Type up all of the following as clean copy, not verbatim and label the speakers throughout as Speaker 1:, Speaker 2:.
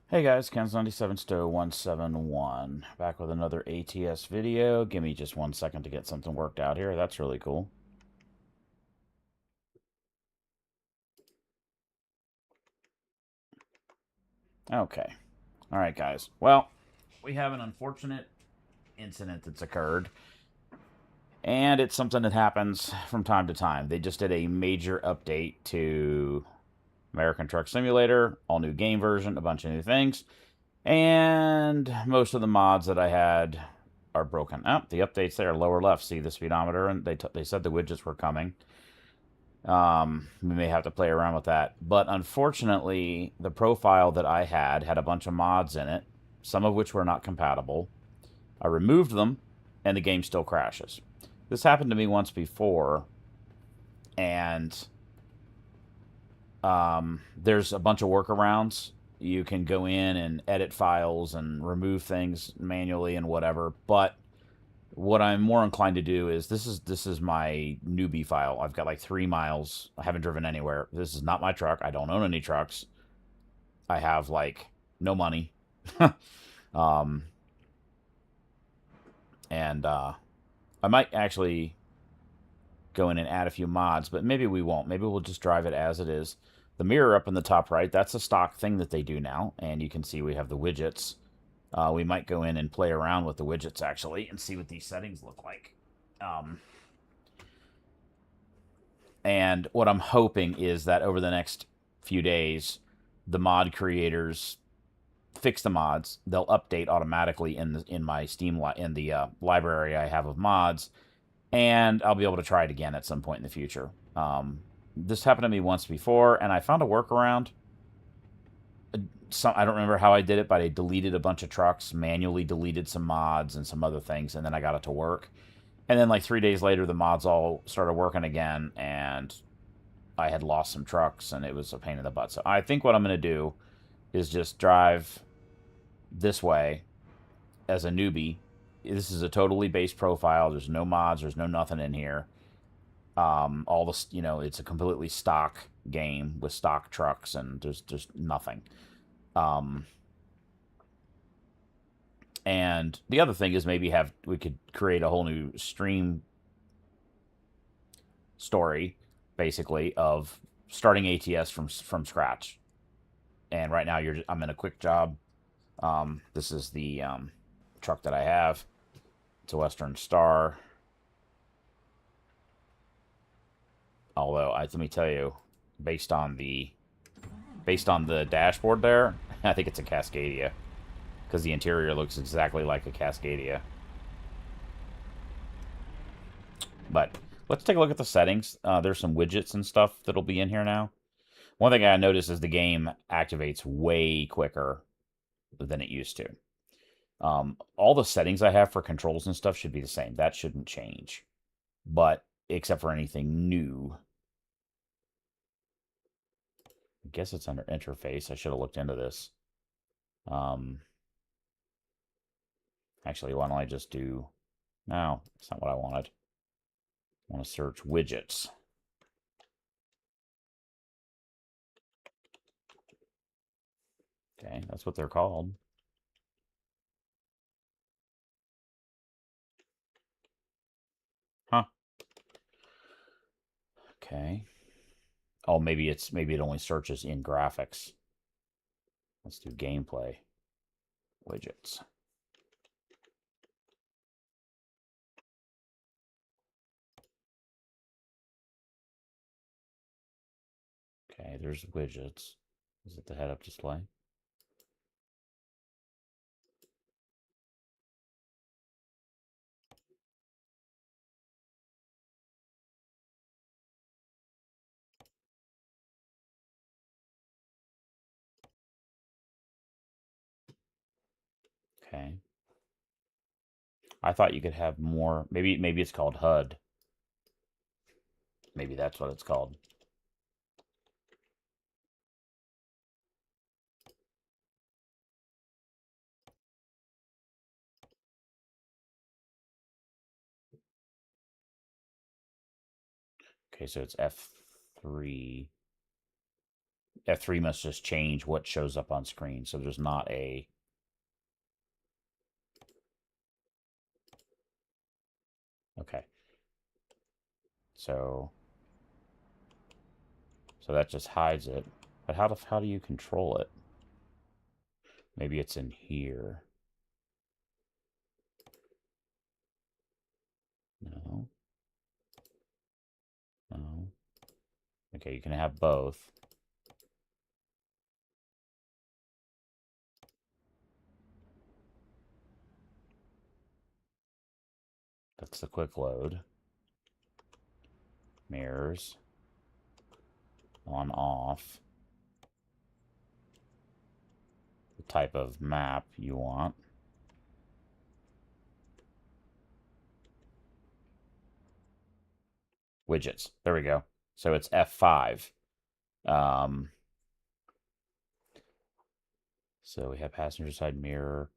Speaker 1: Hey guys, kens97sto171 back with another ATS video. Give me just 1 second to get something worked out here. That's really cool. Okay. All right, guys. Well, we have an unfortunate incident that's occurred, and it's something that happens from time to time. They just did a major update to American Truck Simulator, all new game version, a bunch of new things, and most of the mods that I had are broken. Oh, the updates there, lower left. See the speedometer, and they said the widgets were coming. We may have to play around with that, but unfortunately, the profile that I had a bunch of mods in it, some of which were not compatible. I removed them, and the game still crashes. This happened to me once before, and there's a bunch of workarounds. You can go in and edit files and remove things manually and whatever. But what I'm more inclined to do is this is my newbie file. I've got like 3 miles. I haven't driven anywhere. This is not my truck. I don't own any trucks. I have like no money. um, and I might actually go in and add a few mods, but maybe we won't. Maybe we'll just drive it as it is. The mirror up in the top right, that's a stock thing that they do now, and you can see we have the widgets. We might go in and play around with the widgets, actually, and see what these settings look like. And what I'm hoping is that over the next few days, the mod creators fix the mods. They'll update automatically in my Steam in the library I have of mods, and I'll be able to try it again at some point in the future. This happened to me once before, and I found a workaround. I don't remember how I did it, but I deleted a bunch of trucks, manually deleted some mods and some other things, and then I got it to work. And then like 3 days later, the mods all started working again, and I had lost some trucks, and it was a pain in the butt. So I think what I'm going to do is just drive this way as a newbie. This is a totally base profile. There's no mods. There's no nothing in here. All the it's a completely stock game with stock trucks, and there's nothing. And the other thing is maybe we could create a whole new stream story, basically, of starting ATS from scratch. And right now I'm in a quick job. This is the truck that I have. It's a Western Star. Although let me tell you, based on the dashboard there, I think it's a Cascadia, because the interior looks exactly like a Cascadia. But let's take a look at the settings. There's some widgets and stuff that'll be in here now. One thing I noticed is the game activates way quicker than it used to. All the settings I have for controls and stuff should be the same. That shouldn't change. But except for anything new. I guess it's under interface. I should have looked into this. Actually, why don't I just do... No, that's not what I wanted. I want to search widgets. Okay, that's what they're called. Huh. Okay. Oh, maybe it only searches in graphics. Let's do gameplay widgets. Okay, there's widgets. Is it the head-up display? Okay. I thought you could have more. Maybe it's called HUD. Maybe that's what it's called. Okay, so it's F3. F3 must just change what shows up on screen. So there's not a... Okay. So that just hides it. But how do you control it? Maybe it's in here. No. No. Okay, you can have both. That's the quick load. Mirrors. On, off. The type of map you want. Widgets. There we go. So it's F5. So we have passenger side mirror,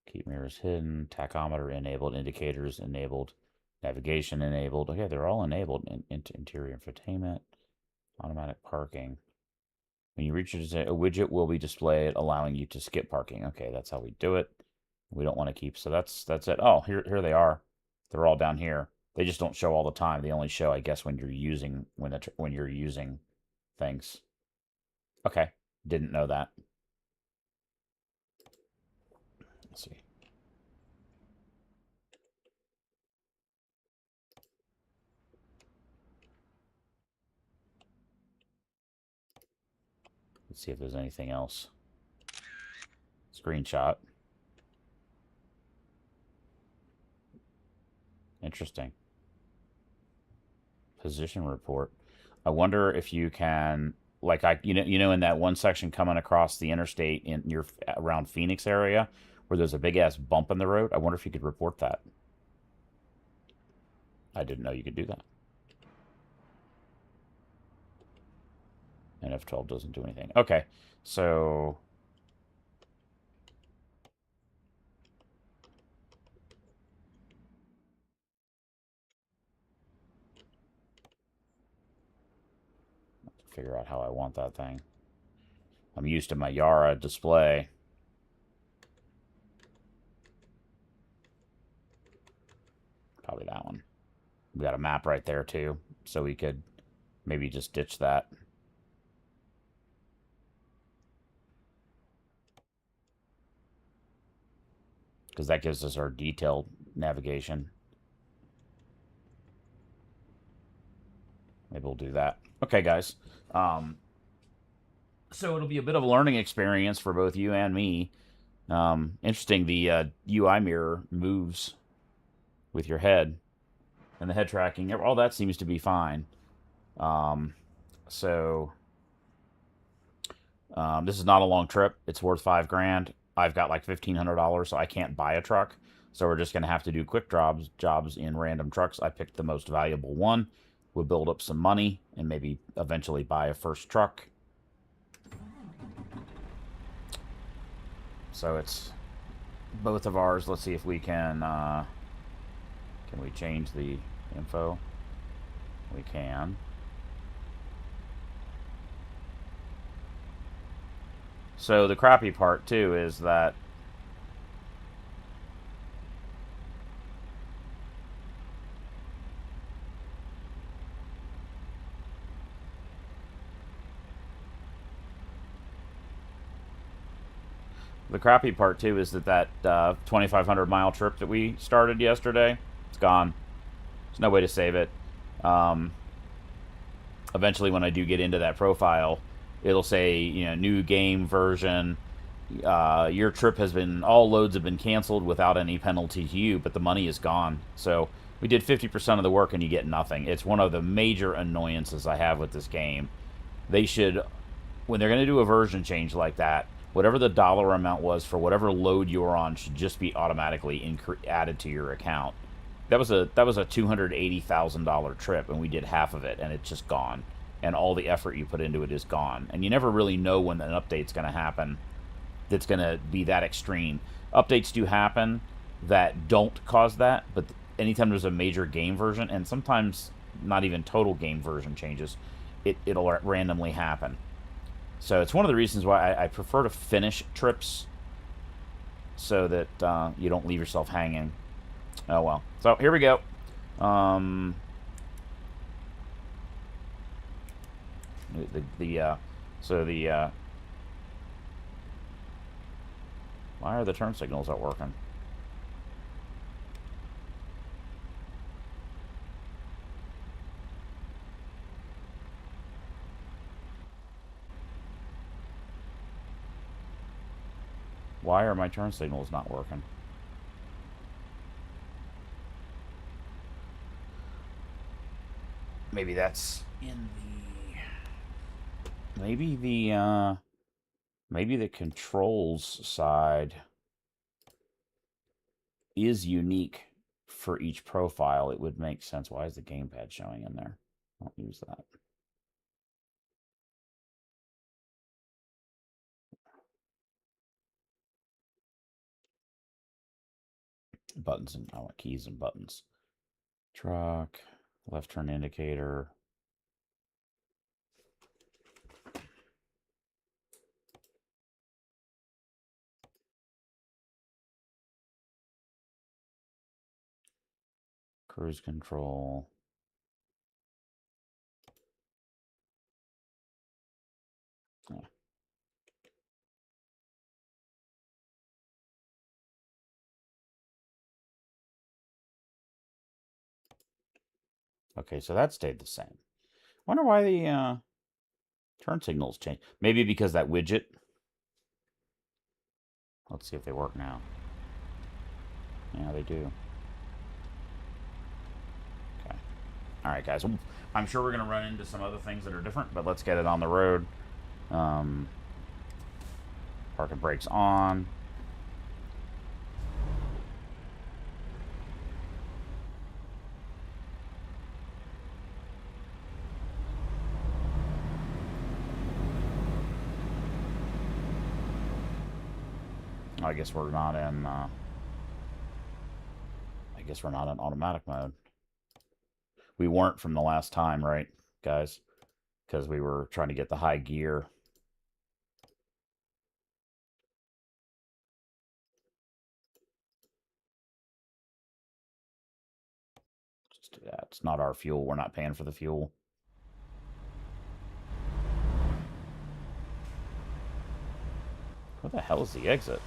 Speaker 1: keep mirrors hidden, tachometer enabled, indicators enabled, navigation enabled. Okay, they're all enabled. Interior infotainment, automatic parking. When you reach a widget will be displayed, allowing you to skip parking. Okay, that's how we do it. We don't want to keep, so that's it. Oh, here they are. They're all down here. They just don't show all the time. They only show, I guess, when you're using things. Okay, didn't know that. Let's see. Let's see if there's anything else. Screenshot. Interesting. Position report. I wonder if you can, like, in that one section coming across the interstate in your around Phoenix area, where there's a big ass bump in the road. I wonder if you could report that. I didn't know you could do that. And F12 doesn't do anything. Okay, so figure out how I want that thing. I'm used to my Yara display. Probably that one. We got a map right there too, so we could maybe just ditch that. Because that gives us our detailed navigation. Maybe we'll do that. Okay, guys. So it'll be a bit of a learning experience for both you and me. Interesting, the UI mirror moves with your head. And the head tracking, all that seems to be fine. This is not a long trip. It's worth $5,000. I've got like $1,500, so I can't buy a truck. So we're just going to have to do quick jobs in random trucks. I picked the most valuable one. We'll build up some money and maybe eventually buy a first truck. So it's both of ours. Let's see if we can we change the info? We can. So the crappy part too is that that 2,500 mile trip that we started yesterday, it's gone. There's no way to save it. Eventually, when I do get into that profile, it'll say, new game version. Your trip all loads have been canceled without any penalty to you, but the money is gone. So we did 50% of the work and you get nothing. It's one of the major annoyances I have with this game. They should, when they're going to do a version change like that, whatever the dollar amount was for whatever load you're on should just be automatically added to your account. That was a $280,000 trip, and we did half of it, and it's just gone. And all the effort you put into it is gone. And you never really know when an update's going to happen that's going to be that extreme. Updates do happen that don't cause that, but anytime there's a major game version, and sometimes not even total game version changes, it'll randomly happen. So it's one of the reasons why I prefer to finish trips so that you don't leave yourself hanging. Oh, well. So here we go. Why are the turn signals not working? Why are my turn signals not working? Maybe that's in the... Maybe the controls side is unique for each profile. It would make sense. Why is the gamepad showing in there? I'll use that. Buttons and I want keys and buttons. Truck, left turn indicator. Cruise control. Yeah. Okay, so that stayed the same. Wonder why the turn signals changed. Maybe because that widget. Let's see if they work now. Yeah, they do. Okay. All right, guys. I'm sure we're going to run into some other things that are different, but let's get it on the road. Parking brakes on. I guess we're not in. I guess we're not in automatic mode. We weren't from the last time, right, guys? Because we were trying to get the high gear. Just do that. It's not our fuel. We're not paying for the fuel. Where the hell is the exit?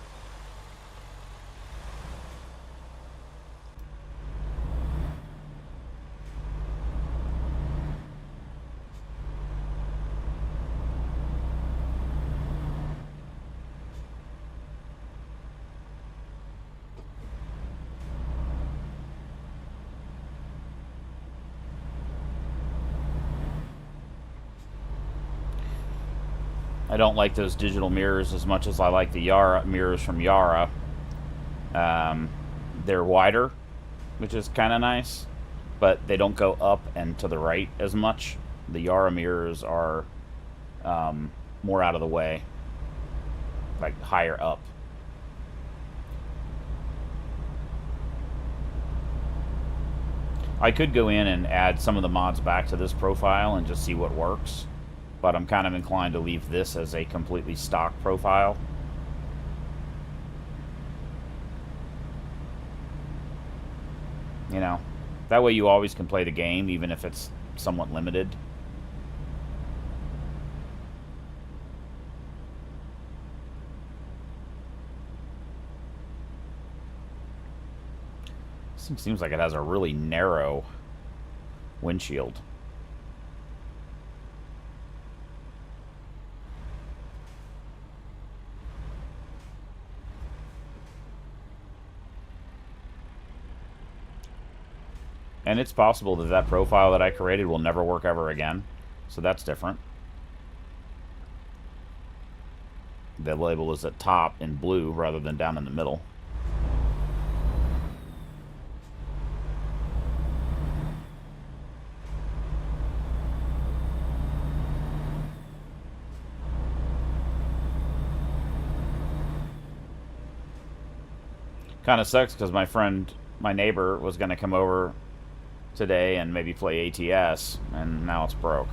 Speaker 1: I don't like those digital mirrors as much as I like the Yara mirrors from Yara. They're wider, which is kind of nice, but they don't go up and to the right as much. The Yara mirrors are more out of the way, like higher up. I could go in and add some of the mods back to this profile and just see what works, but I'm kind of inclined to leave this as a completely stock profile. You know, that way you always can play the game, even if it's somewhat limited. This thing seems like it has a really narrow windshield. And it's possible that that profile that I created will never work ever again. So that's different. The label is at top in blue rather than down in the middle. Kind of sucks because my neighbor was going to come over today and maybe play ATS, and now it's broke.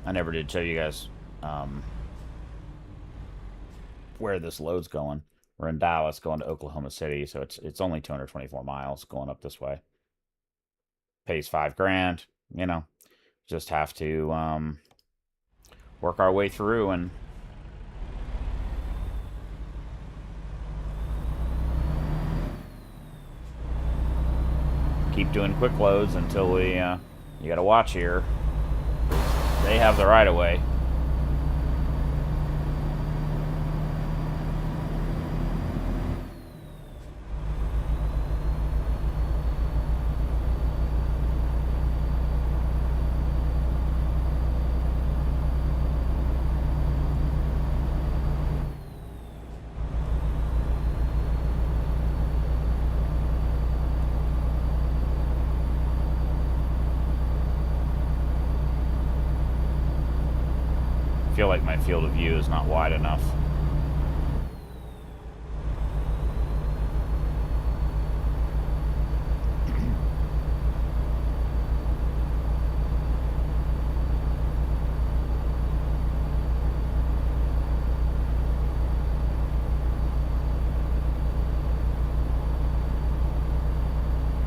Speaker 1: I never did show you guys where this load's going. We're in Dallas going to Oklahoma City, so it's only 224 miles going up this way. Pays $5,000, you know. Just have to work our way through and keep doing quick loads until we, you gotta watch here. They have the right of way. I feel like my field of view is not wide enough.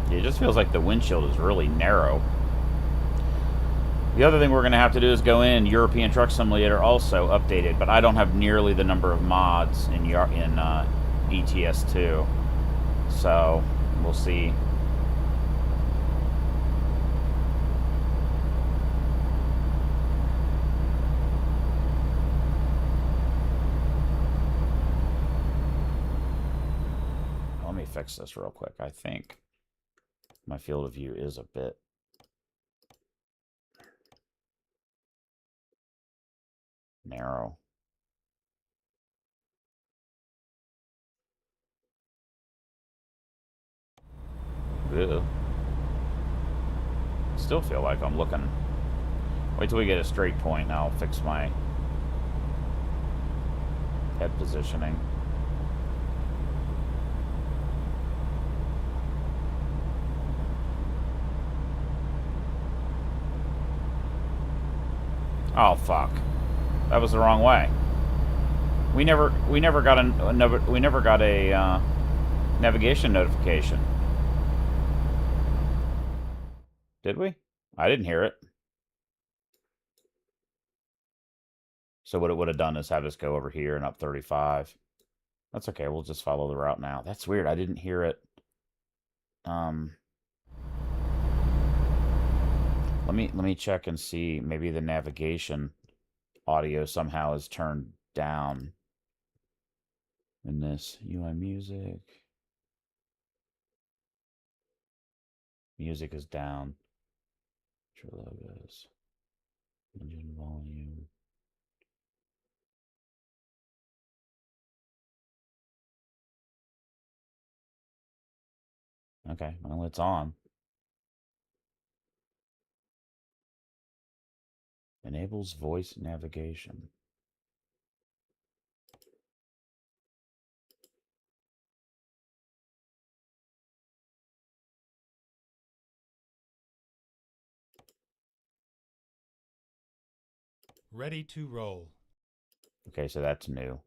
Speaker 1: It just feels like the windshield is really narrow. The other thing we're going to have to do is go in European Truck Simulator also updated, but I don't have nearly the number of mods in ETS2. So, we'll see. Let me fix this real quick. I think my field of view is a bit narrow. Ew. Still feel like I'm looking. Wait till we get a straight point and I'll fix my head positioning. Oh fuck. That was the wrong way. We never got a navigation notification. Did we? I didn't hear it. So what it would have done is have us go over here and up 35. That's okay. We'll just follow the route now. That's weird. I didn't hear it. Let me check and see. Maybe the navigation audio somehow is turned down in this UI music. Music is down. True logos. Engine volume. Okay, well, it's on. Enables voice navigation.
Speaker 2: Ready to roll.
Speaker 1: Okay, so that's new.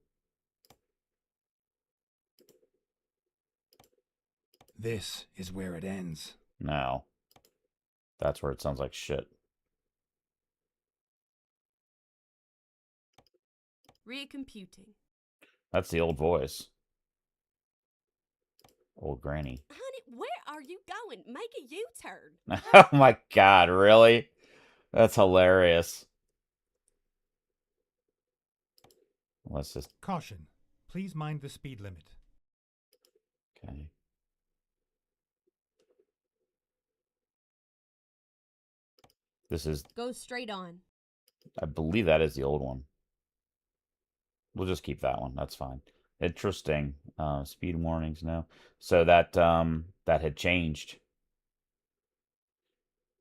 Speaker 2: This is where it ends.
Speaker 1: No. That's where it sounds like shit.
Speaker 3: Recomputing.
Speaker 1: That's the old voice. Old granny.
Speaker 3: Honey, where are you going? Make a U-turn.
Speaker 1: Oh my god, really? That's hilarious. Let's just...
Speaker 2: Caution. Please mind the speed limit.
Speaker 1: Okay. This is...
Speaker 3: Go straight on.
Speaker 1: I believe that is the old one. We'll just keep that one. That's fine. Interesting. Speed warnings now. So that that had changed.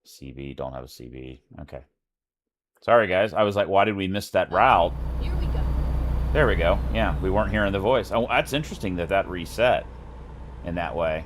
Speaker 1: CB, don't have a CB. Okay. Sorry, guys. I was like, why did we miss that route?
Speaker 3: Here we go.
Speaker 1: There we go. Yeah, we weren't hearing the voice. Oh, that's interesting that that reset in that way.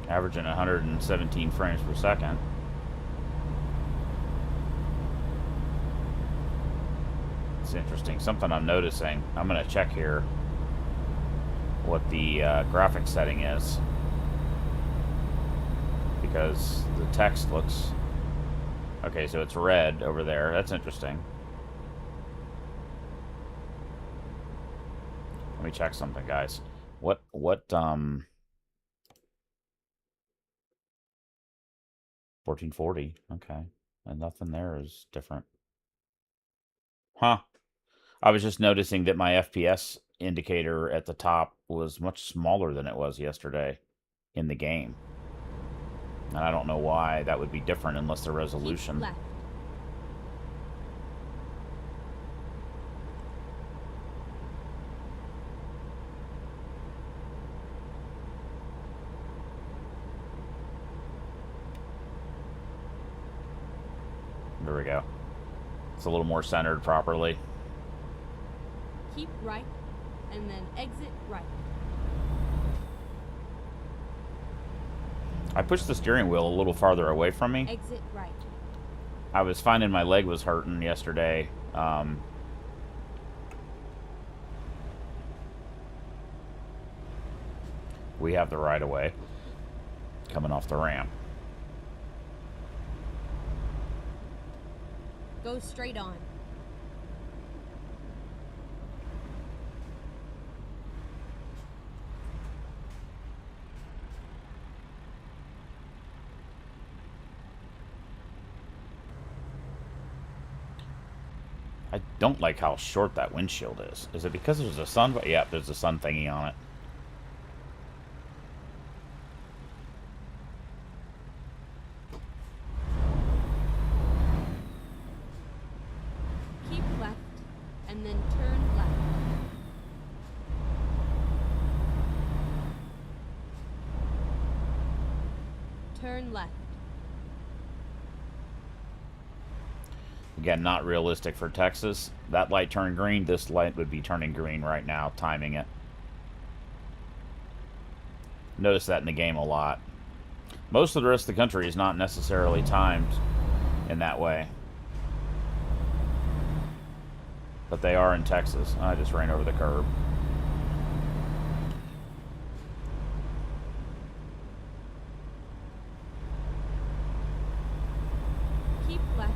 Speaker 1: Averaging 117 frames per second. It's interesting. Something I'm noticing. I'm going to check here what the graphics setting is. Because the text looks... Okay, so it's red over there. That's interesting. Let me check something, guys. What 1440. Okay. And nothing there is different. Huh. I was just noticing that my FPS indicator at the top was much smaller than it was yesterday in the game. And I don't know why that would be different unless the resolution...
Speaker 3: Keep left.
Speaker 1: There we go. It's a little more centered properly.
Speaker 3: Keep right, and then exit right.
Speaker 1: I pushed the steering wheel a little farther away from me.
Speaker 3: Exit right.
Speaker 1: I was finding my leg was hurting yesterday. We have the right of way coming off the ramp.
Speaker 3: Go straight on.
Speaker 1: I don't like how short that windshield is. Is it because there's a sun? Yeah, there's a sun thingy on it.
Speaker 3: Keep left, and then turn left. Turn left.
Speaker 1: Again, not realistic for Texas. That light turned green. This light would be turning green right now, timing it. Notice that in the game a lot. Most of the rest of the country is not necessarily timed in that way. But they are in Texas. I just ran over the curb.
Speaker 3: Keep left,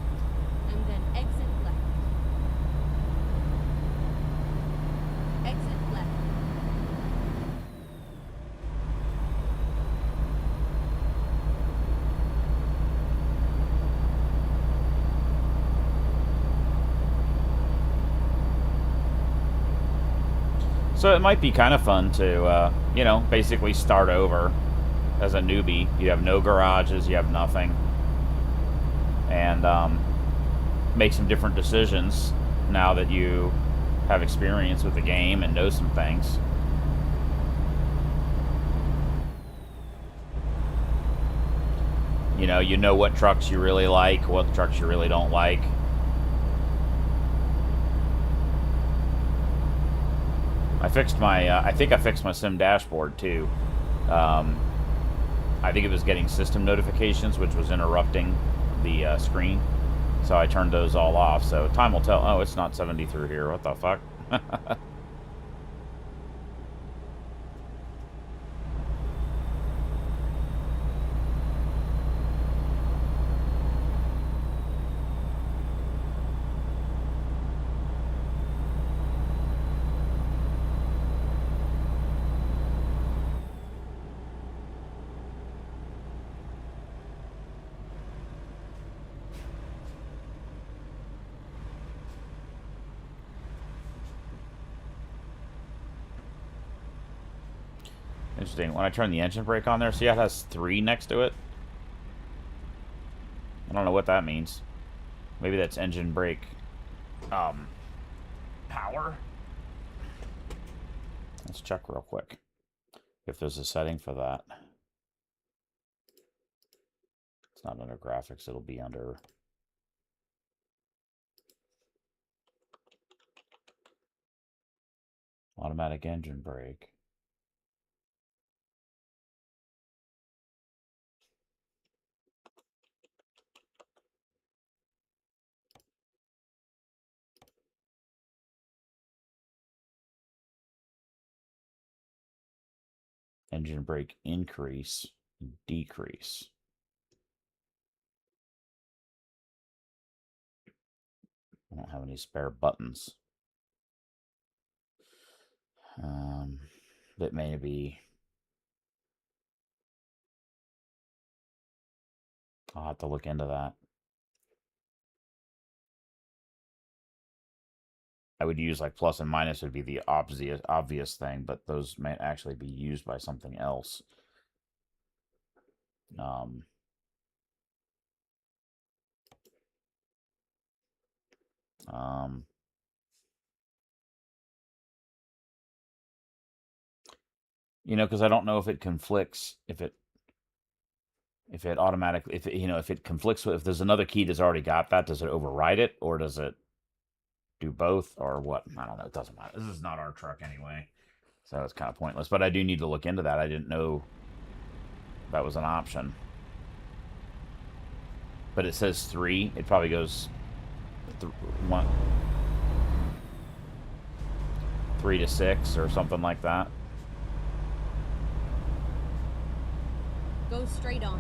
Speaker 3: and then exit left. Exit left.
Speaker 1: So it might be kind of fun to, you know, basically start over as a newbie. You have no garages, you have nothing. And make some different decisions now that you have experience with the game and know some things. You know what trucks you really like, what trucks you really don't like. I fixed my, I think I fixed my sim dashboard too. I think it was getting system notifications, which was interrupting the screen. So I turned those all off. So time will tell. Oh, it's not 70 through here. What the fuck? Interesting. When I turn the engine brake on there, see how it has 3 next to it? I don't know what that means. Maybe that's engine brake power. Let's check real quick if there's a setting for that. It's not under graphics, it'll be under automatic engine brake. engine brake increase, decrease. I don't have any spare buttons. That may be... I'll have to look into that. I would use like plus and minus would be the obvious thing, but those may actually be used by something else. You know, because I don't know if it conflicts, if it automatically, if it conflicts with, if there's another key that's already got that, does it override it, or does it do both, or what? I don't know. It doesn't matter. This is not our truck anyway, so it's kind of pointless. But I do need to look into that. I didn't know that was an option. But it says 3. It probably goes 3 to 6 or something like that.
Speaker 3: Go straight on.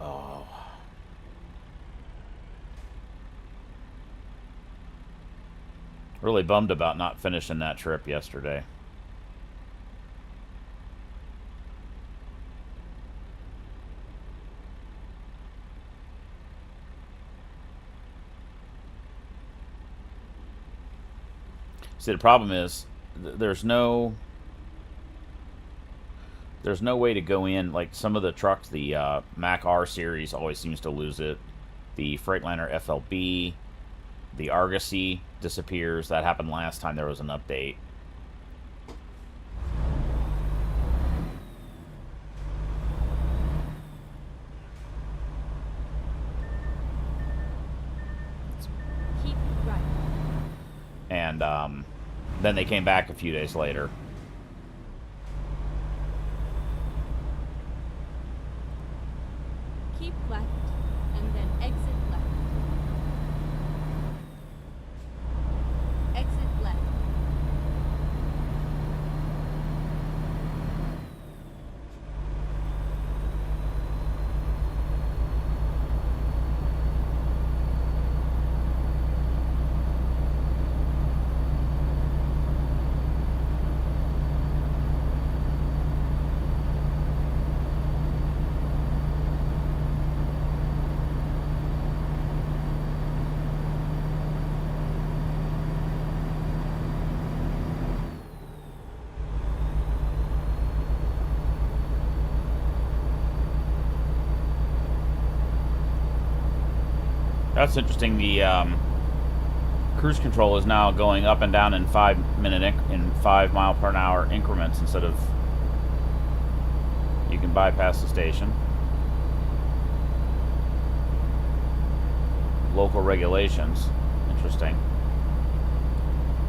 Speaker 1: Oh. Really bummed about not finishing that trip yesterday. See, the problem is there's no way to go in. Like some of the trucks, the Mac R series always seems to lose it. The Freightliner FLB, the Argosy disappears. That happened last time there was an update.
Speaker 3: Keep right.
Speaker 1: And then they came back a few days later.
Speaker 3: Keep left, and then exit left. Exit left.
Speaker 1: That's interesting. The cruise control is now going up and down in 5 mile per hour increments instead of, you can bypass the station. Local regulations. Interesting.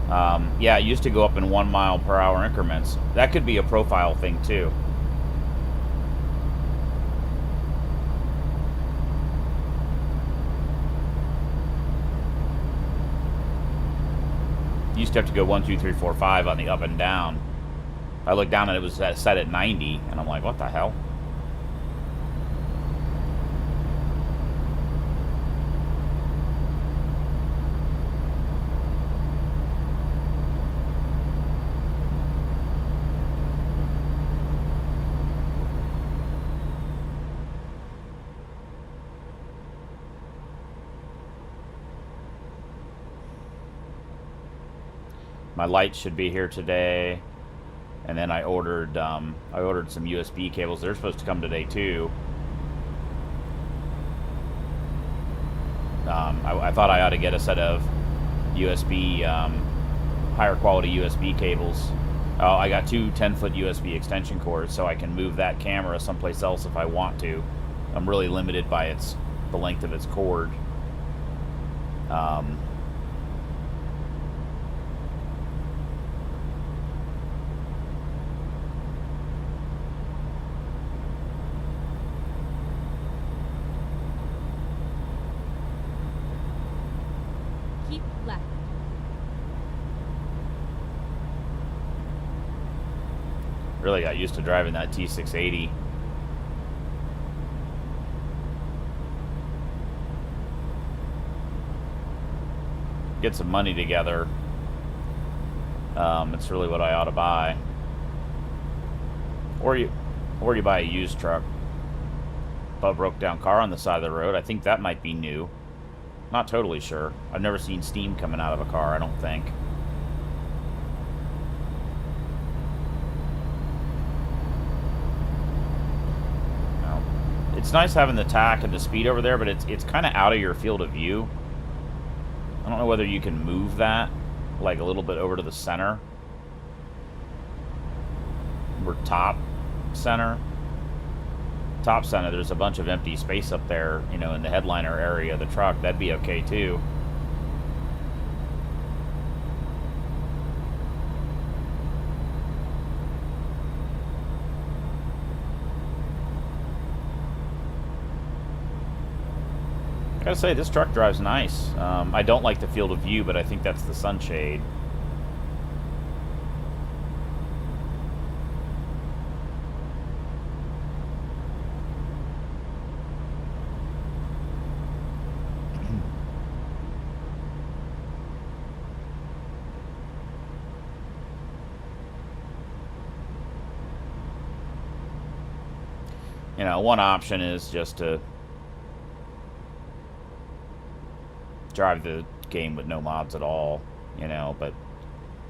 Speaker 1: Yeah, it used to go up in 1 mile per hour increments. That could be a profile thing too. Used to have to go 1, 2, 3, 4, 5 on the up and down. I looked down and it was set at 90, and I'm like, what the hell? My lights should be here today, and then I ordered some USB cables. They're supposed to come today too. I thought I ought to get a set of USB, higher quality USB cables. Oh, I got 2 10-foot USB extension cords, so I can move that camera someplace else if I want to. I'm really limited by the length of its cord. Really got used to driving that T680. Get some money together. It's really what I ought to buy. Or you buy a used truck. A broke down car on the side of the road. I think that might be new. Not totally sure. I've never seen steam coming out of a car, I don't think. No. It's nice having the tack and the speed over there, but it's kind of out of your field of view. I don't know whether you can move that, like, a little bit over to the center. Or top center. Top center, there's a bunch of empty space up there, you know, in the headliner area of the truck. That'd be okay, too. I gotta say, this truck drives nice. I don't like the field of view, but I think that's the sunshade. You know, one option is just to drive the game with no mods at all, you know, but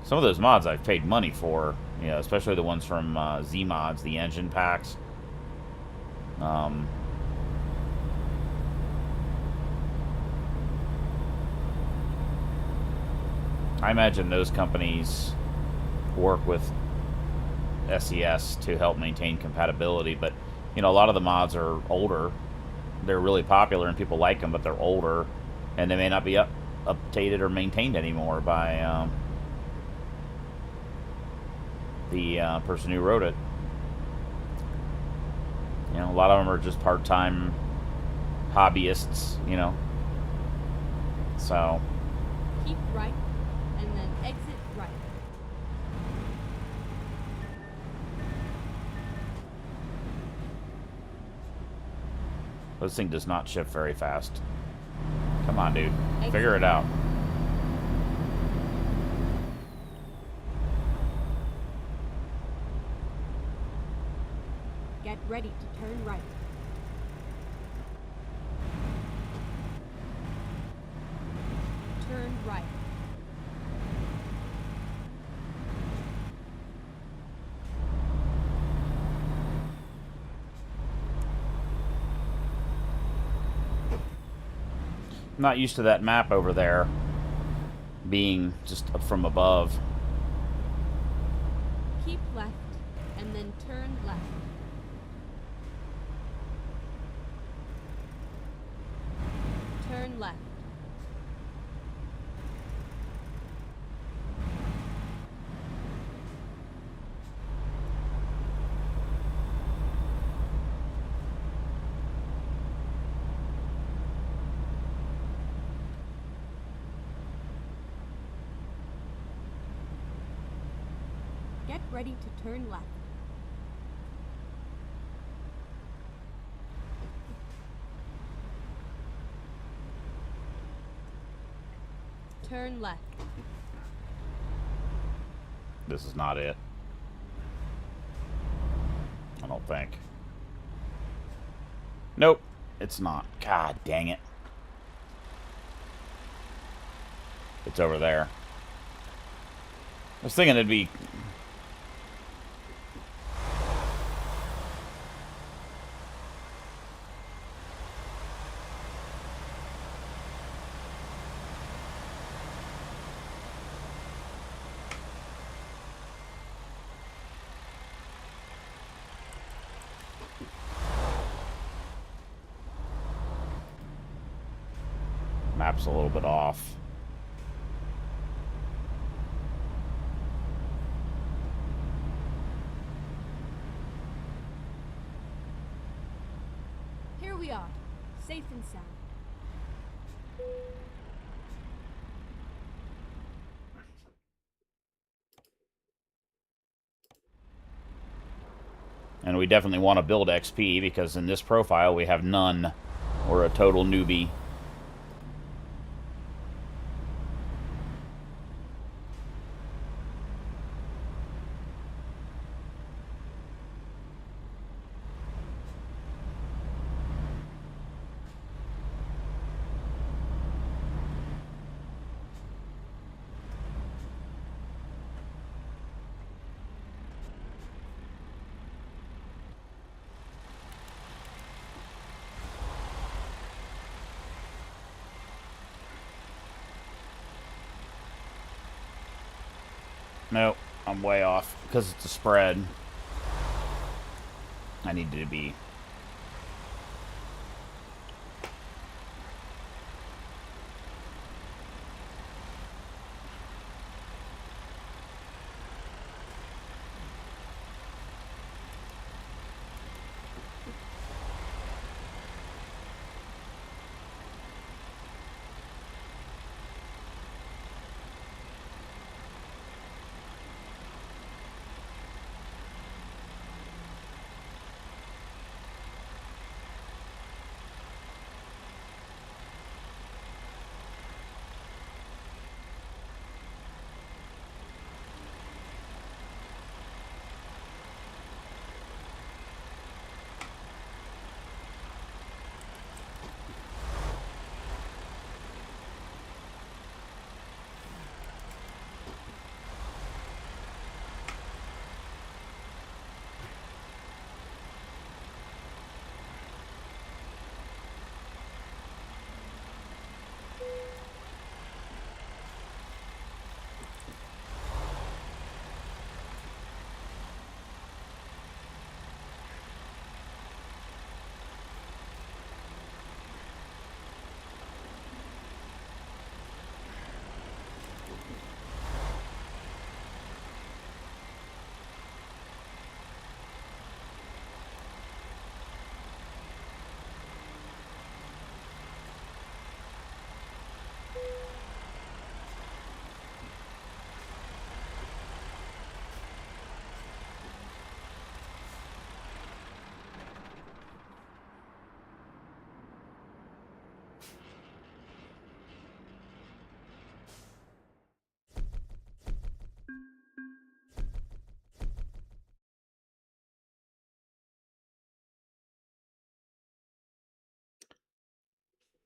Speaker 1: some of those mods I've paid money for, you know, especially the ones from Z-Mods, the engine packs. I imagine those companies work with SES to help maintain compatibility, but, you know, a lot of the mods are older. They're really popular and people like them, but they're older. And they may not be updated or maintained anymore by the person who wrote it. You know, a lot of them are just part-time hobbyists, you know. So.
Speaker 3: Keep right, and then exit right.
Speaker 1: This thing does not shift very fast. Come on, dude.
Speaker 3: Exit.
Speaker 1: Figure it out.
Speaker 3: Get ready to turn right. Turn right.
Speaker 1: I'm not used to that map over there being just from above.
Speaker 3: Keep left, and then turn left. Turn left. Get ready to turn left. Turn left.
Speaker 1: This is not it. I don't think. Nope, it's not. God dang it. It's over there. I was thinking it'd be... Map's a little bit off.
Speaker 3: Here we are, safe and sound.
Speaker 1: we definitely want to build XP, because in this profile we have none. We're a total newbie. Nope, I'm way off because it's a spread. I needed to be.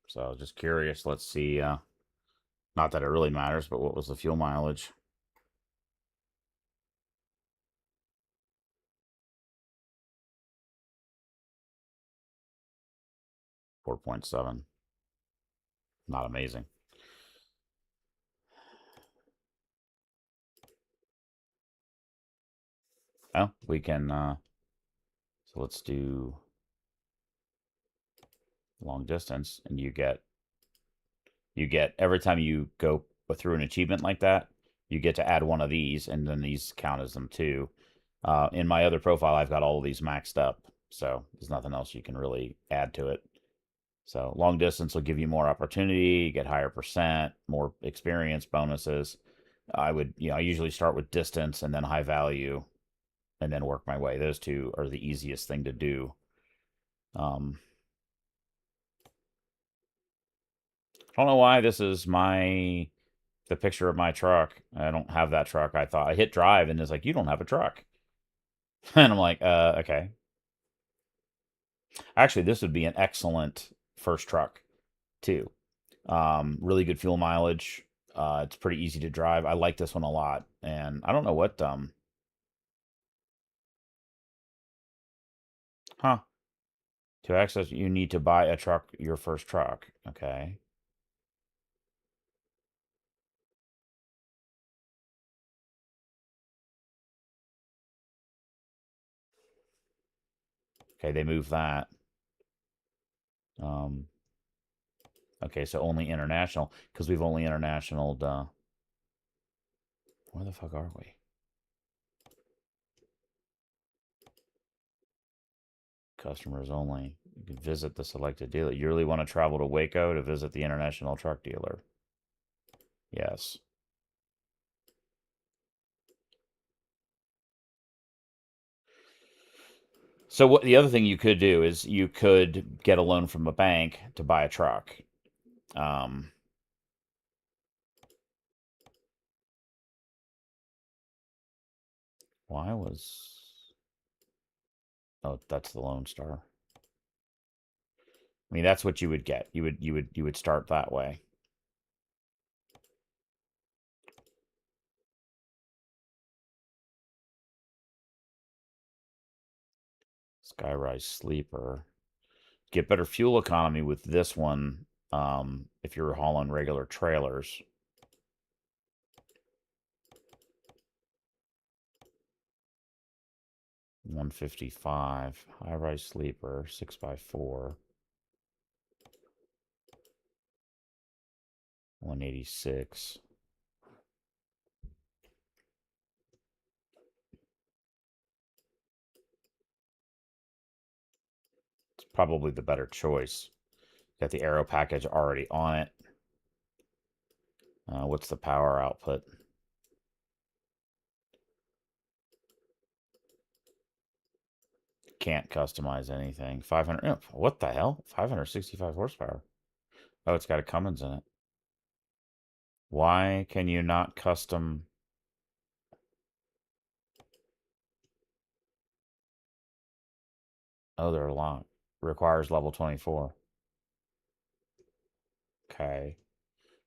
Speaker 1: So I was just curious. Let's see. Not that it really matters, but what was the fuel mileage? 4.7. Not amazing. Well, we can, so let's do long distance, and you get every time you go through an achievement like that, you get to add one of these, and then these count as them too. In my other profile, I've got all of these maxed up, so there's nothing else you can really add to it. So long distance will give you more opportunity, get higher percent, more experience bonuses. I would, I usually start with distance and then high value, and then work my way. Those two are the easiest thing to do. I don't know why this is the picture of my truck. I don't have that truck. I thought I hit drive and it's like, you don't have a truck. And I'm like, okay. Actually, this would be an excellent first truck too. Really good fuel mileage. It's pretty easy to drive. I like this one a lot. And I don't know what, huh. To access, you need to buy a truck, your first truck. Okay. Okay, they moved that. Okay, so only international, because we've only internationaled, where the fuck are we? Customers only. You can visit the selected dealer. You really want to travel to Waco to visit the international truck dealer? Yes. So what the other thing you could do is you could get a loan from a bank to buy a truck. Why was... Oh, that's the Lone Star. I mean, that's what you would get. You would start that way. Skyrise Sleeper. Get better fuel economy with this one if you're hauling regular trailers. $155. High-rise sleeper, 6x4. 186. It's probably the better choice. Got the aero package already on it. What's the power output? Can't customize anything. 500. Oh, what the hell? 565 horsepower. Oh, it's got a Cummins in it. Why can you not custom? Oh, they're locked. Requires level 24. Okay.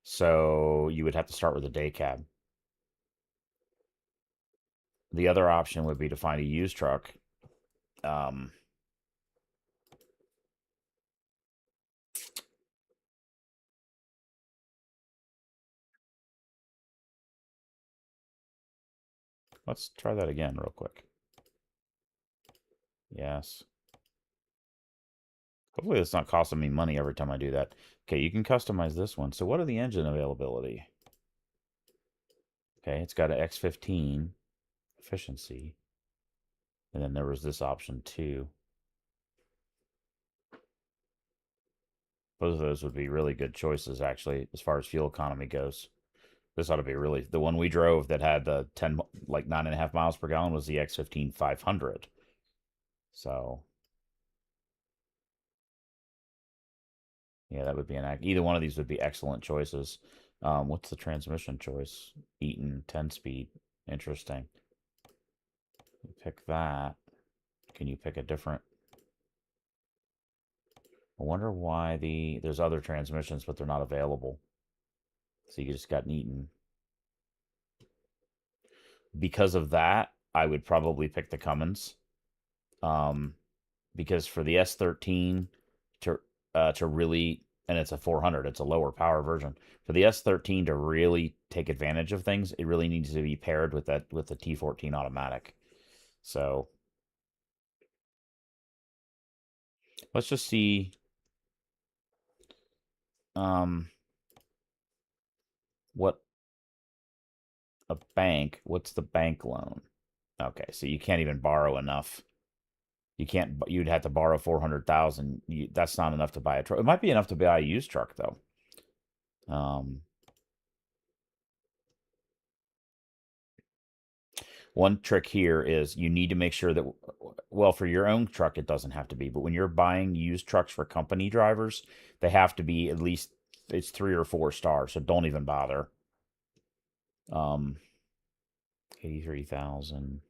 Speaker 1: So you would have to start with a day cab. The other option would be to find a used truck. Let's try that again real quick. Yes. Hopefully it's not costing me money every time I do that. Okay, you can customize this one. So what are the engine availability? Okay, it's got an X15 efficiency. And then there was this option too. Both of those would be really good choices, actually, as far as fuel economy goes. This ought to be really... The one we drove that had the 10, like 9.5 miles per gallon was the X15 500. So... yeah, that would be either one of these would be excellent choices. What's the transmission choice? Eaton 10-speed. Interesting. Pick that. Can you pick a different? I wonder why there's other transmissions, but they're not available. So you just got an Eaton. Because of that, I would probably pick the Cummins. Because for the S13 to really, and it's a 400, it's a lower power version. For the S13 to really take advantage of things, it really needs to be paired with the T14 automatic. So let's just see. What a bank? What's the bank loan? Okay, so you can't even borrow enough. You can't. You'd have to borrow 400,000. That's not enough to buy a truck. It might be enough to buy a used truck though. One trick here is you need to make sure that, well, for your own truck, it doesn't have to be, but when you're buying used trucks for company drivers, they have to be at least, it's 3 or 4 stars, so don't even bother. 83,000.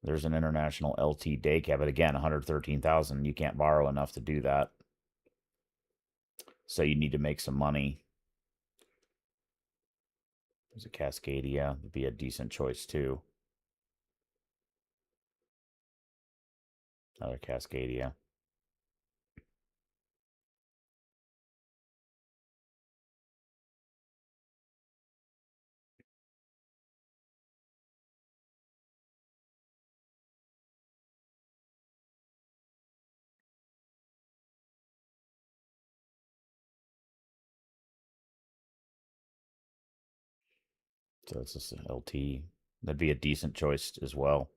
Speaker 1: There's an international LT day cab, but again, 113,000. You can't borrow enough to do that. So you need to make some money. There's a Cascadia. Would be a decent choice too. Another Cascadia. So it's just an LT. That'd be a decent choice as well.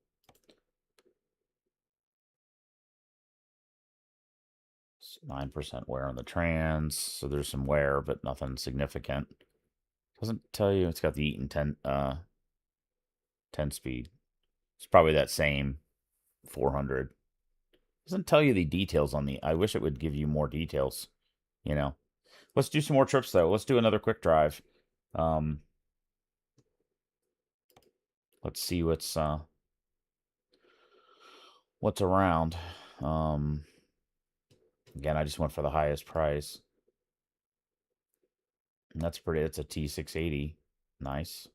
Speaker 1: 9% wear on the trans, so there's some wear, but nothing significant. Doesn't tell you it's got the Eaton 10 speed. It's probably that same 400. Doesn't tell you the details on the... I wish it would give you more details, you know. Let's do some more trips, though. Let's do another quick drive. Let's see what's around. Again, I just went for the highest price. And that's pretty. It's a T680. Nice.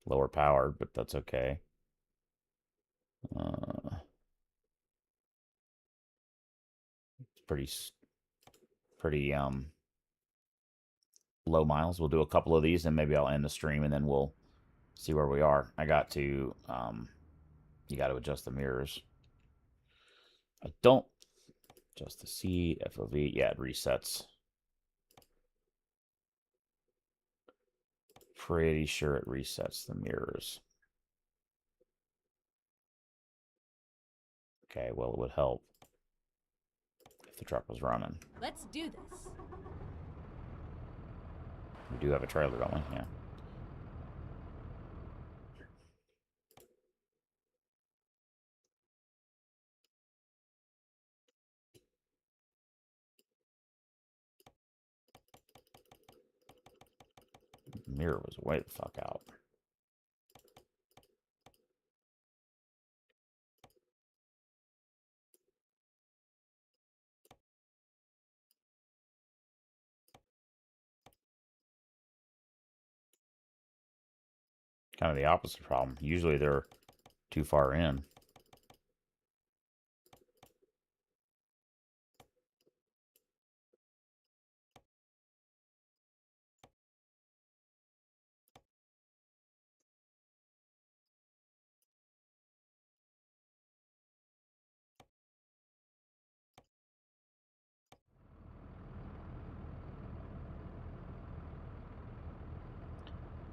Speaker 1: Lower powered, but that's okay. It's pretty low miles. We'll do a couple of these, and maybe I'll end the stream, and then we'll see where we are. I got to you got to adjust the mirrors. I don't adjust the seat, FOV. Yeah, it resets. Pretty sure it resets the mirrors. Okay, well, it would help if the truck was running.
Speaker 3: Let's do this.
Speaker 1: We do have a trailer, don't we? Yeah. The mirror was way the fuck out. Kind of the opposite problem. Usually they're too far in.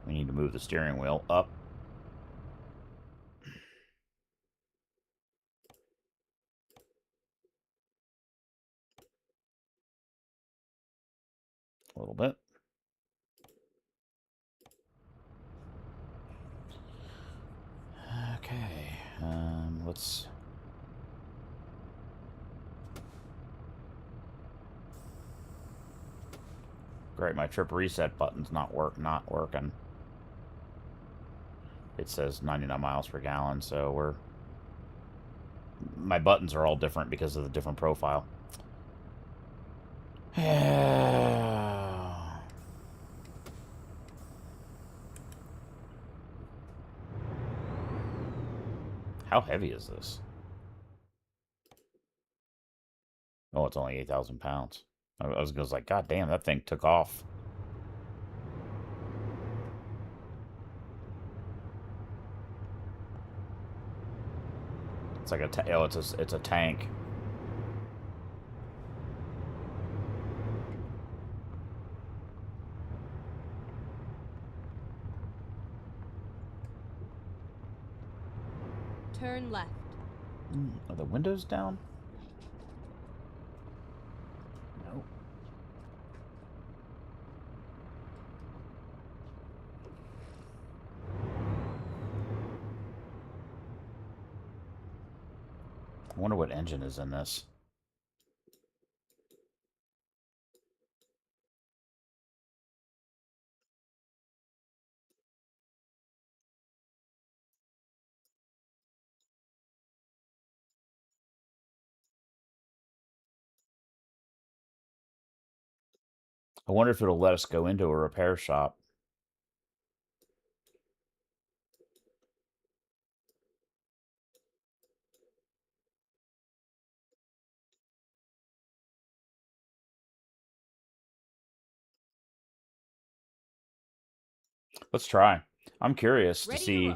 Speaker 1: We need to move the steering wheel up. A little bit. Okay. Let's... Great, my trip reset button's not working. It says 99 miles per gallon, so we're... My buttons are all different because of the different profile. How heavy is this? Oh, it's only 8,000 pounds. I was like, God damn, that thing took off. It's like it's a tank.
Speaker 3: Turn left.
Speaker 1: Are the windows down? No. I wonder what engine is in this. I wonder if it'll let us go into a repair shop. Let's try. I'm curious to see.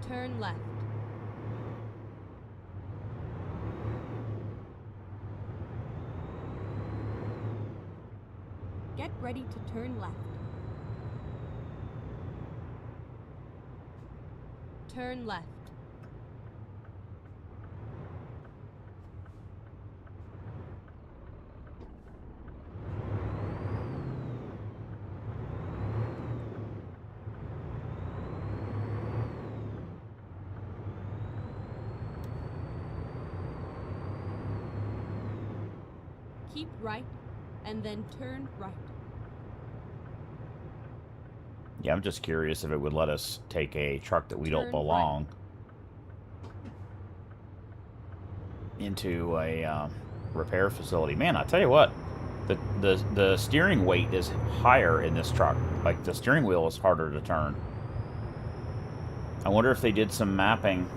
Speaker 3: Turn left. Get ready to turn left. Turn left. Keep right, and then turn right.
Speaker 1: Yeah, I'm just curious if it would let us take a truck that we don't
Speaker 3: Turn
Speaker 1: belong into a repair facility. Man, I tell you what, the steering weight is higher in this truck. Like, the steering wheel is harder to turn. I wonder if they did some mapping.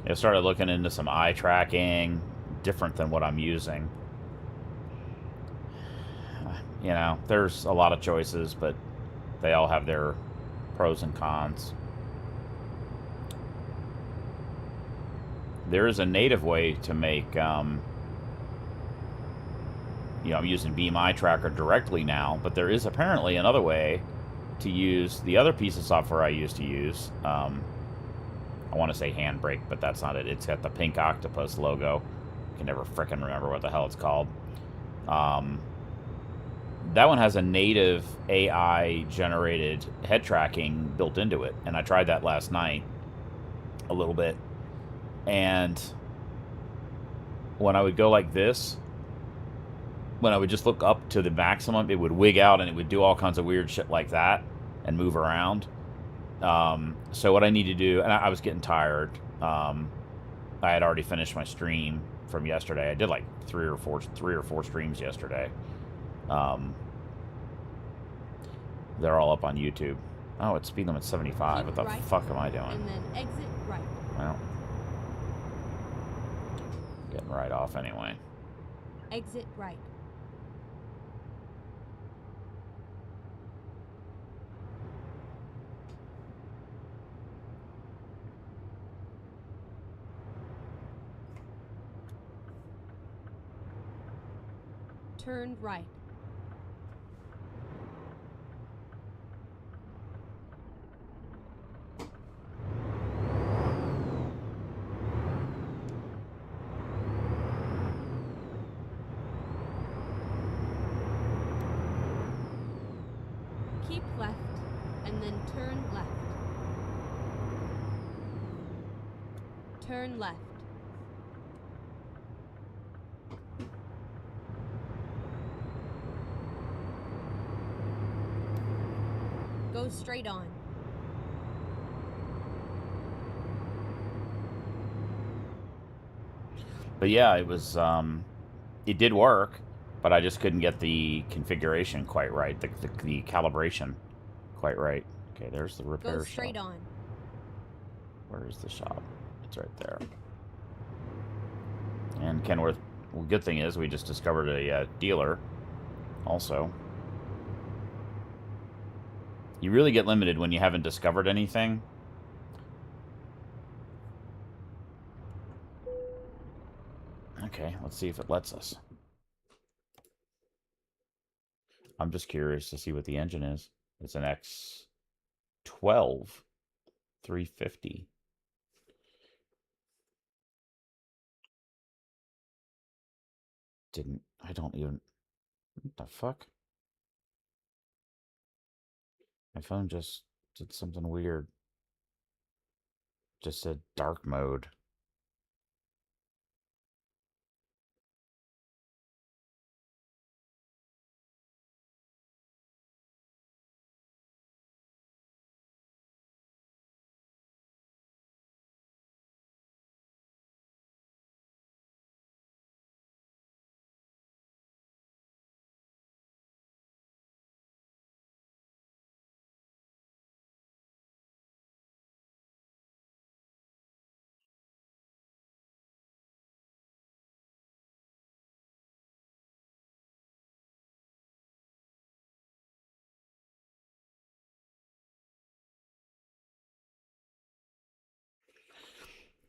Speaker 1: I started looking into some eye tracking, different than what I'm using. You know, there's a lot of choices, but they all have their pros and cons. There is a native way to make, you know, I'm using Beam Eye Tracker directly now, but there is apparently another way to use the other piece of software I used to use. I want to say Handbrake, but that's not it. It's got the pink octopus logo. I can never frickin' remember what the hell it's called. That one has a native AI-generated head tracking built into it, and I tried that last night a little bit. And when I would go like this, when I would just look up to the maximum, it would wig out and it would do all kinds of weird shit like that and move around. So what I need to do, and I was getting tired. I had already finished my stream from yesterday. I did like three or four streams yesterday. They're all up on YouTube. Oh, it's speed limit 75.
Speaker 3: Keep
Speaker 1: What the
Speaker 3: right,
Speaker 1: fuck am I doing?
Speaker 3: And then exit right.
Speaker 1: Well, getting right off anyway.
Speaker 3: Exit right. Turn right. Keep left, and then turn left. Turn left. Go straight on.
Speaker 1: But yeah, it was, it did work, but I just couldn't get the configuration quite right, the calibration quite right. Okay, there's the repair
Speaker 3: Go straight
Speaker 1: shop.
Speaker 3: on.
Speaker 1: Where is the shop? It's right there. And Kenworth, well, good thing is we just discovered a dealer also. You really get limited when you haven't discovered anything. Okay, let's see if it lets us. I'm just curious to see what the engine is. It's an X12 350. I don't even, what the fuck? My phone just did something weird. Just said dark mode.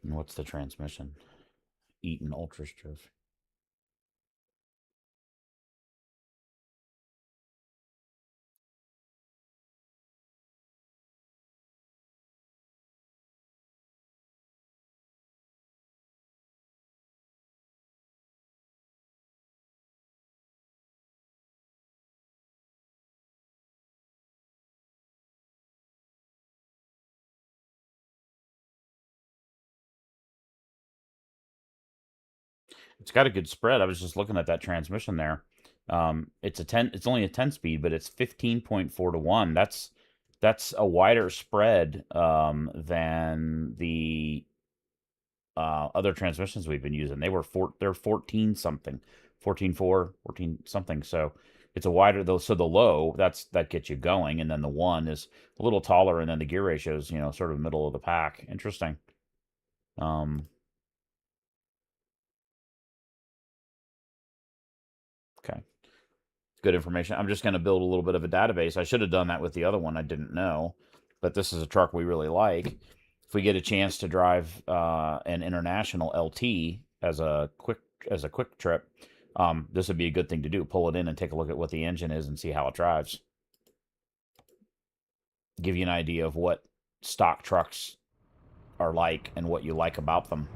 Speaker 1: And what's the transmission? Eaton Ultra Strove. It's got a good spread. I was just looking at that transmission there. It's a 10. It's only a 10 speed, but it's 15.4 to 1. That's a wider spread than the other transmissions we've been using. They're 14 something, 14.4, 14 something. So it's a wider though. So the low that gets you going, and then the one is a little taller, and then the gear ratio is sort of middle of the pack. Interesting. Okay. Good information. I'm just going to build a little bit of a database. I should have done that with the other one. I didn't know, but this is a truck we really like. If we get a chance to drive an international LT as a quick trip, this would be a good thing to do. Pull it in and take a look at what the engine is and see how it drives. Give you an idea of what stock trucks are like and what you like about them.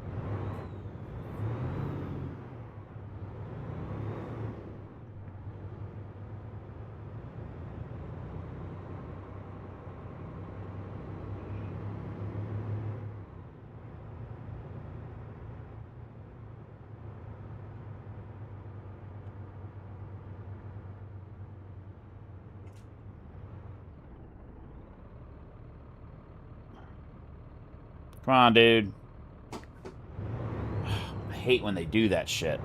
Speaker 1: Come on, dude. I hate when they do that shit.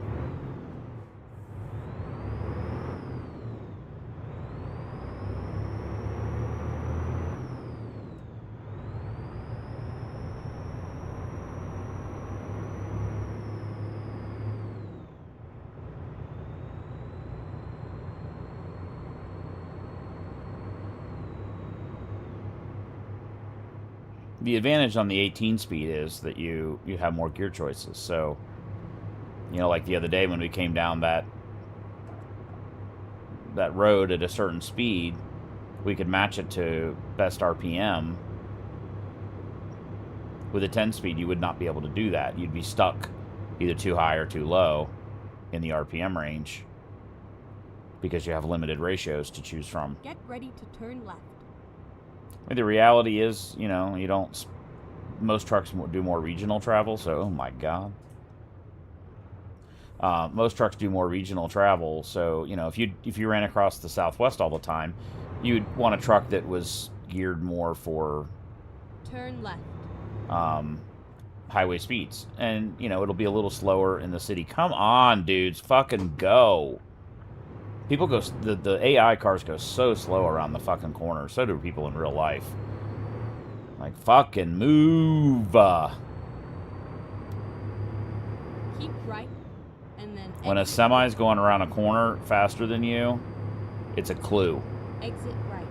Speaker 1: The advantage on the 18 speed is that you have more gear choices. So, like the other day when we came down that road at a certain speed, we could match it to best RPM. With a 10 speed, you would not be able to do that. You'd be stuck either too high or too low in the RPM range because you have limited ratios to choose from.
Speaker 3: Get ready to turn left.
Speaker 1: The reality is, you don't. Most trucks do more regional travel, so oh my god. Most trucks do more regional travel, so if you ran across the Southwest all the time, you'd want a truck that was geared more for
Speaker 3: turn left.
Speaker 1: Highway speeds, and it'll be a little slower in the city. Come on, dudes, fucking go! People go. The AI cars go so slow around the fucking corner. So do people in real life. Like, fucking move.
Speaker 3: Keep right, and then
Speaker 1: When a semi's going around a corner faster than you, it's a clue.
Speaker 3: Exit right.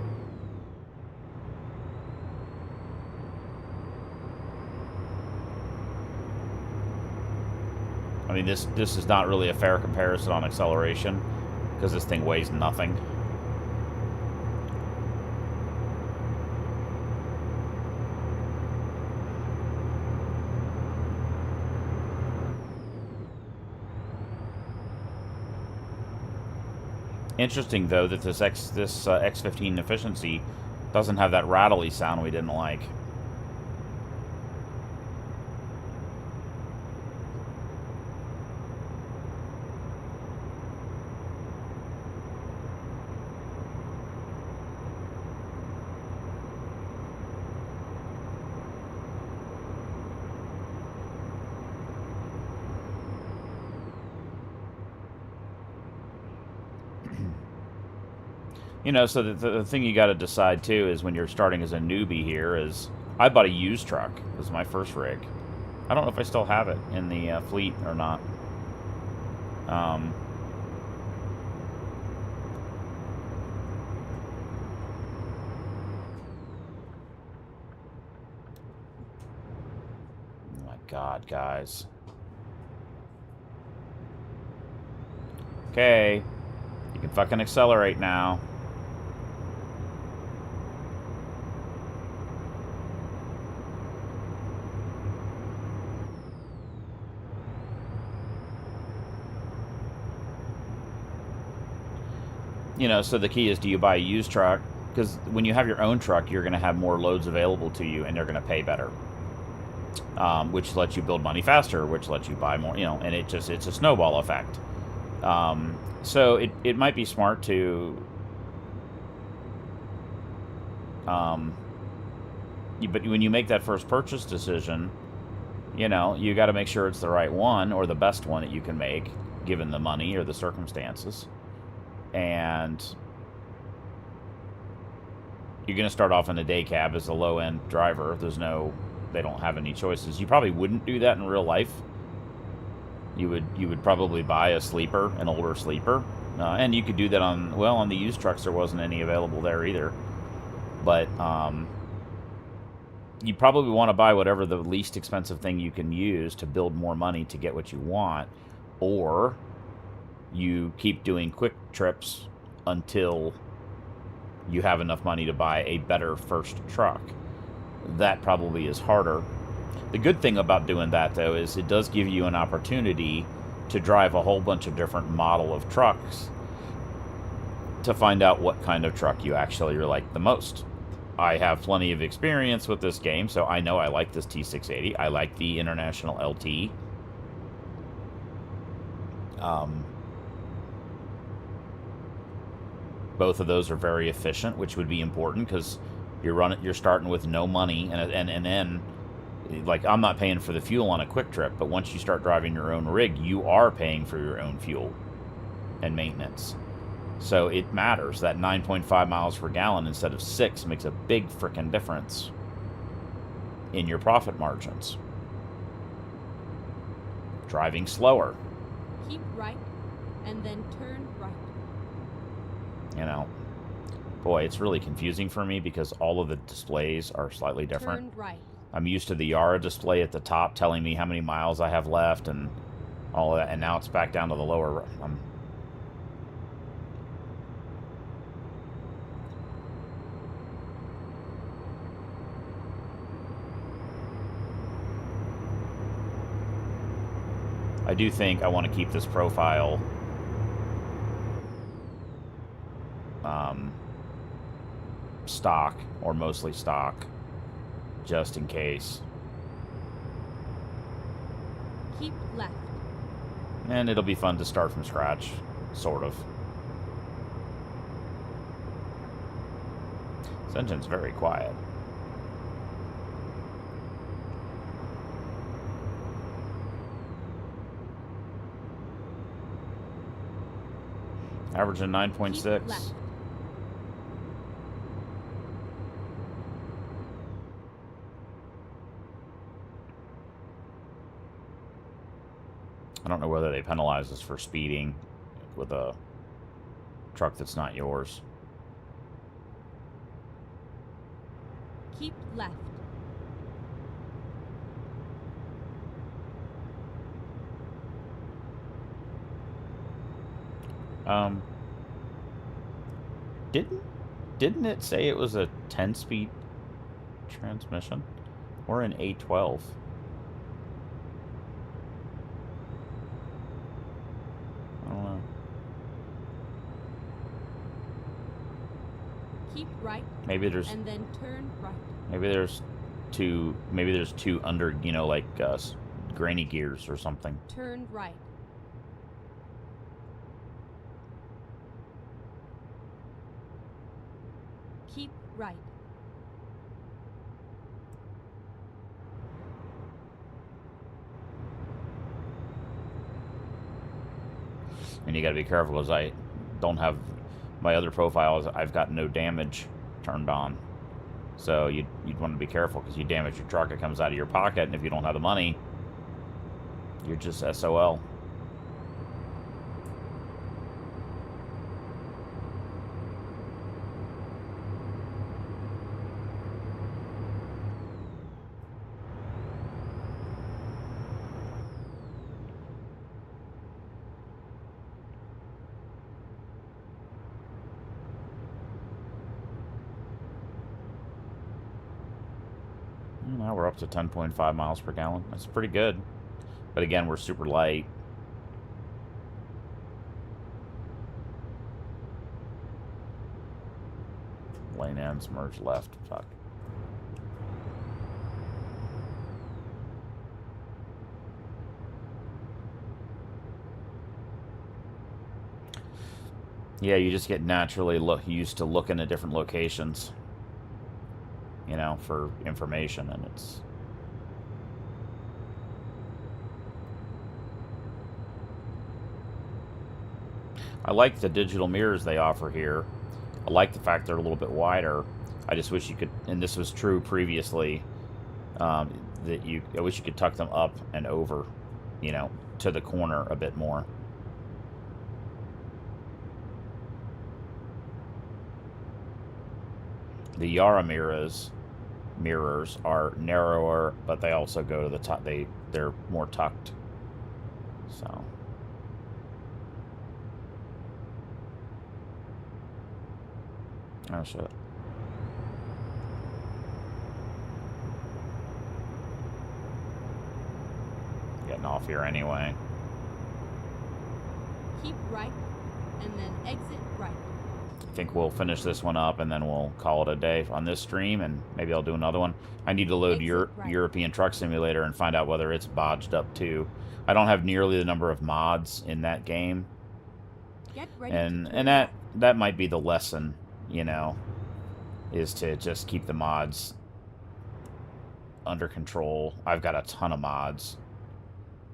Speaker 1: I mean, this is not really a fair comparison on acceleration, because this thing weighs nothing. Interesting, though, that this X15 efficiency doesn't have that rattly sound we didn't like. So the thing you got to decide, too, is when you're starting as a newbie here is... I bought a used truck. This is my first rig. I don't know if I still have it in the fleet or not. Oh, my God, guys. Okay. You can fucking accelerate now. You know, so the key is, do you buy a used truck? Because when you have your own truck, you're going to have more loads available to you, and they're going to pay better. Which lets you build money faster, which lets you buy more, you know, and it's a snowball effect. So it might be smart to... but when you make that first purchase decision, you know, you got to make sure it's the right one, or the best one that you can make, given the money or the circumstances. And you're going to start off in a day cab as a low-end driver. They don't have any choices. You probably wouldn't do that in real life. You would probably buy a sleeper, an older sleeper. And you could do that on the used trucks, there wasn't any available there either. But you probably want to buy whatever the least expensive thing you can use to build more money to get what you want. Or you keep doing quick trips until you have enough money to buy a better first truck. That probably is harder. The good thing about doing that, though, is it does give you an opportunity to drive a whole bunch of different model of trucks to find out what kind of truck you actually like the most. I have plenty of experience with this game, so I know I like this T680. I like the International LT. Both of those are very efficient, which would be important because you're starting with no money, and then, like, I'm not paying for the fuel on a quick trip, but once you start driving your own rig, you are paying for your own fuel and maintenance. So it matters. That 9.5 miles per gallon instead of 6 makes a big frickin' difference in your profit margins. Driving slower.
Speaker 3: Keep right, and then turn right.
Speaker 1: You know, boy, it's really confusing for me because all of the displays are slightly different.
Speaker 3: Turn right.
Speaker 1: I'm used to the Yara display at the top telling me how many miles I have left and all of that, and now it's back down to the lower. I do think I want to keep this profile stock, or mostly stock, just in case.
Speaker 3: Keep left.
Speaker 1: And it'll be fun to start from scratch, sort of. This engine's very quiet. Averaging 9.6. I don't know whether they penalize us for speeding with a truck that's not yours.
Speaker 3: Keep left.
Speaker 1: Didn't it say it was a 10-speed transmission or an 812? I don't know.
Speaker 3: Keep right.
Speaker 1: Maybe there's
Speaker 3: and then turn right.
Speaker 1: Maybe there's two under, you know, like granny gears or something.
Speaker 3: Turn right. Keep right.
Speaker 1: And you got to be careful because I don't have my other profiles. I've got no damage turned on, so you'd want to be careful because you damage your truck, it comes out of your pocket, and if you don't have the money, you're just SOL. Now we're up to 10.5 miles per gallon. That's pretty good. But again, we're super light. Lane ends, merge left. Fuck. Yeah, you just get naturally used to looking at different locations, you know, for information, and it's... I like the digital mirrors they offer here. I like the fact they're a little bit wider. I just wish you could, and this was true previously, I wish you could tuck them up and over, you know, to the corner a bit more. The Yara mirrors are narrower, but they also go to the top. They're more tucked. So. Oh shit. Getting off here anyway.
Speaker 3: Keep right, and then exit right.
Speaker 1: I think we'll finish this one up, and then we'll call it a day on this stream, and maybe I'll do another one. I need to load European Truck Simulator and find out whether it's bodged up too. I don't have nearly the number of mods in that game.
Speaker 3: Get ready
Speaker 1: and that might be the lesson, you know, is to just keep the mods under control. I've got a ton of mods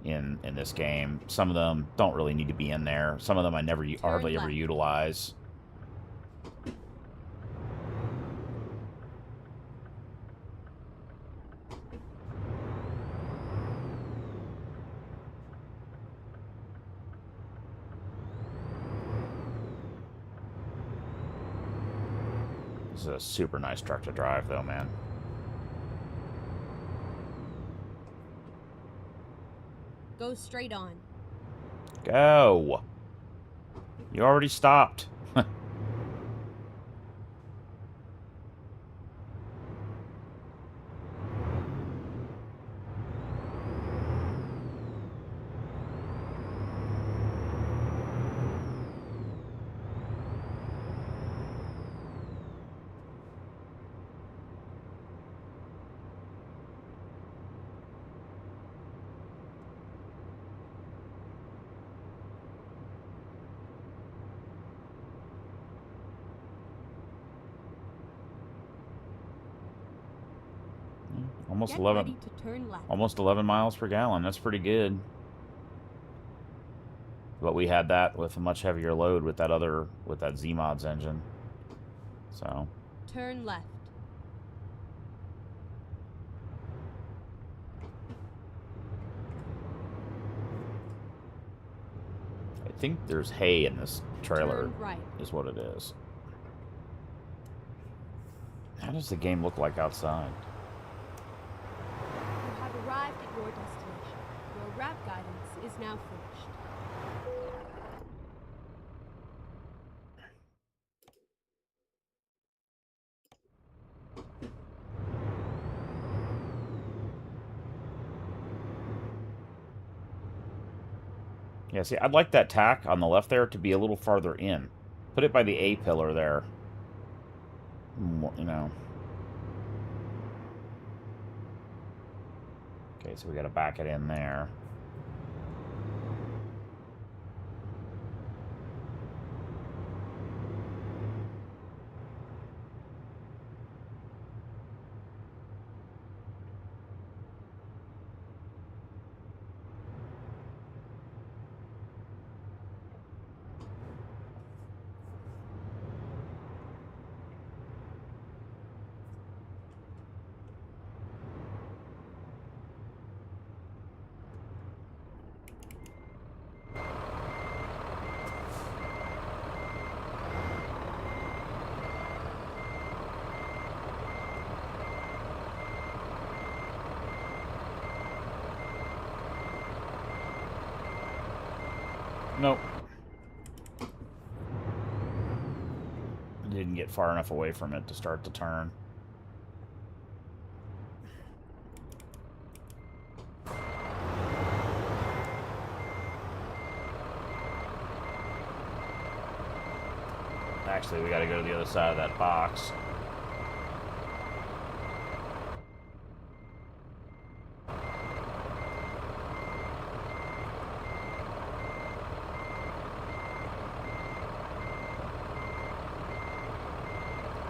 Speaker 1: in this game. Some of them don't really need to be in there. Some of them I hardly ever utilize. This is a super nice truck to drive, though, man.
Speaker 3: Go straight on.
Speaker 1: Go! You already stopped. Almost 11. Almost 11 miles per gallon. That's pretty good. But we had that with a much heavier load with that Z-Mods engine. So.
Speaker 3: Turn left.
Speaker 1: I think there's hay in this trailer.
Speaker 3: Turn right.
Speaker 1: Is what it is. How does the game look like outside?
Speaker 3: You have arrived at your destination. Your route guidance is now finished.
Speaker 1: Yeah, see, I'd like that tack on the left there to be a little farther in. Put it by the A pillar there. You know. Okay, so we got to back it in there. Nope. Didn't get far enough away from it to start the turn. Actually, we got to go to the other side of that box.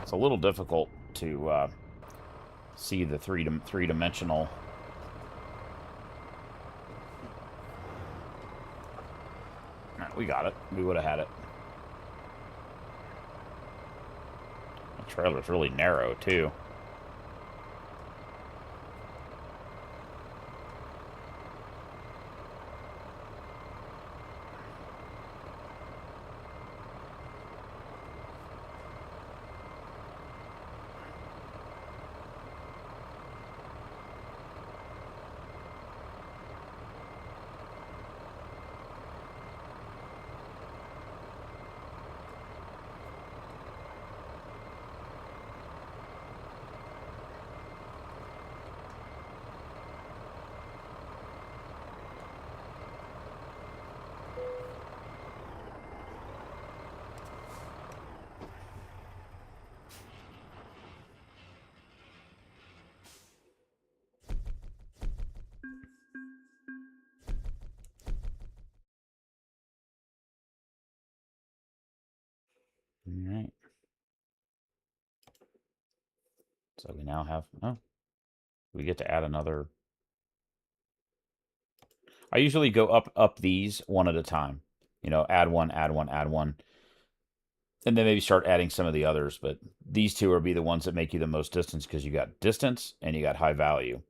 Speaker 1: It's a little difficult to see the three-dimensional. We got it. We would have had it. The trailer's really narrow, too. All right. So we now have... Oh. We get to add another... I usually go up these one at a time. You know, add one, add one, add one. And then maybe start adding some of the others. But these two will be the ones that make you the most distance because you got distance and you got high value.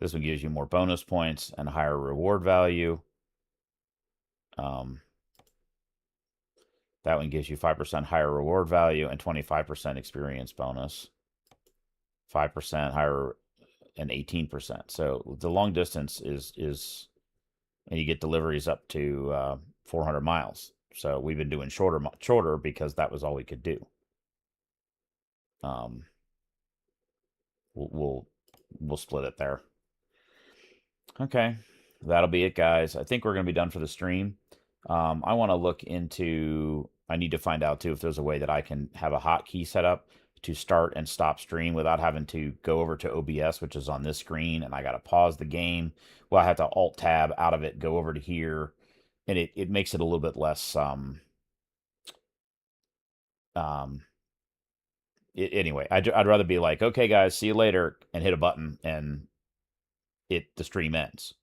Speaker 1: This one gives you more bonus points and higher reward value. That one gives you 5% higher reward value and 25% experience bonus. 5% higher and 18%. So the long distance is and you get deliveries up to 400 miles. So we've been doing shorter because that was all we could do. We'll split it there. Okay, that'll be it, guys. I think we're going to be done for the stream. I want to look into... I need to find out, too, if there's a way that I can have a hotkey set up to start and stop stream without having to go over to OBS, which is on this screen, and I got to pause the game. Well, I have to Alt-Tab out of it, go over to here, and it makes it a little bit less... anyway, I'd rather be like, okay, guys, see you later, and hit a button, and the stream ends,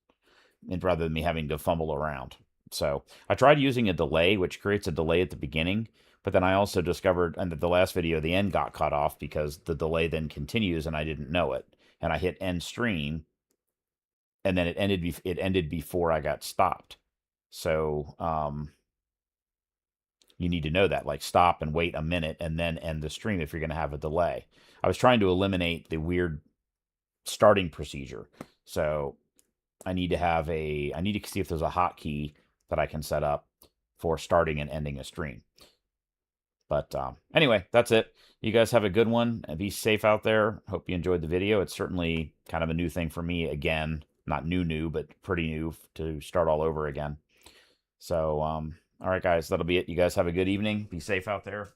Speaker 1: and rather than me having to fumble around. So I tried using a delay, which creates a delay at the beginning, but then I also discovered in the last video, the end got cut off because the delay then continues and I didn't know it. And I hit end stream, and then it ended before I got stopped. So you need to know that, like stop and wait a minute and then end the stream if you're going to have a delay. I was trying to eliminate the weird starting procedure. So I need to see if there's a hotkey that I can set up for starting and ending a stream. But anyway, that's it. You guys have a good one and be safe out there. Hope you enjoyed the video. It's certainly kind of a new thing for me again. Not new, but pretty new to start all over again. So, all right, guys, that'll be it. You guys have a good evening. Be safe out there.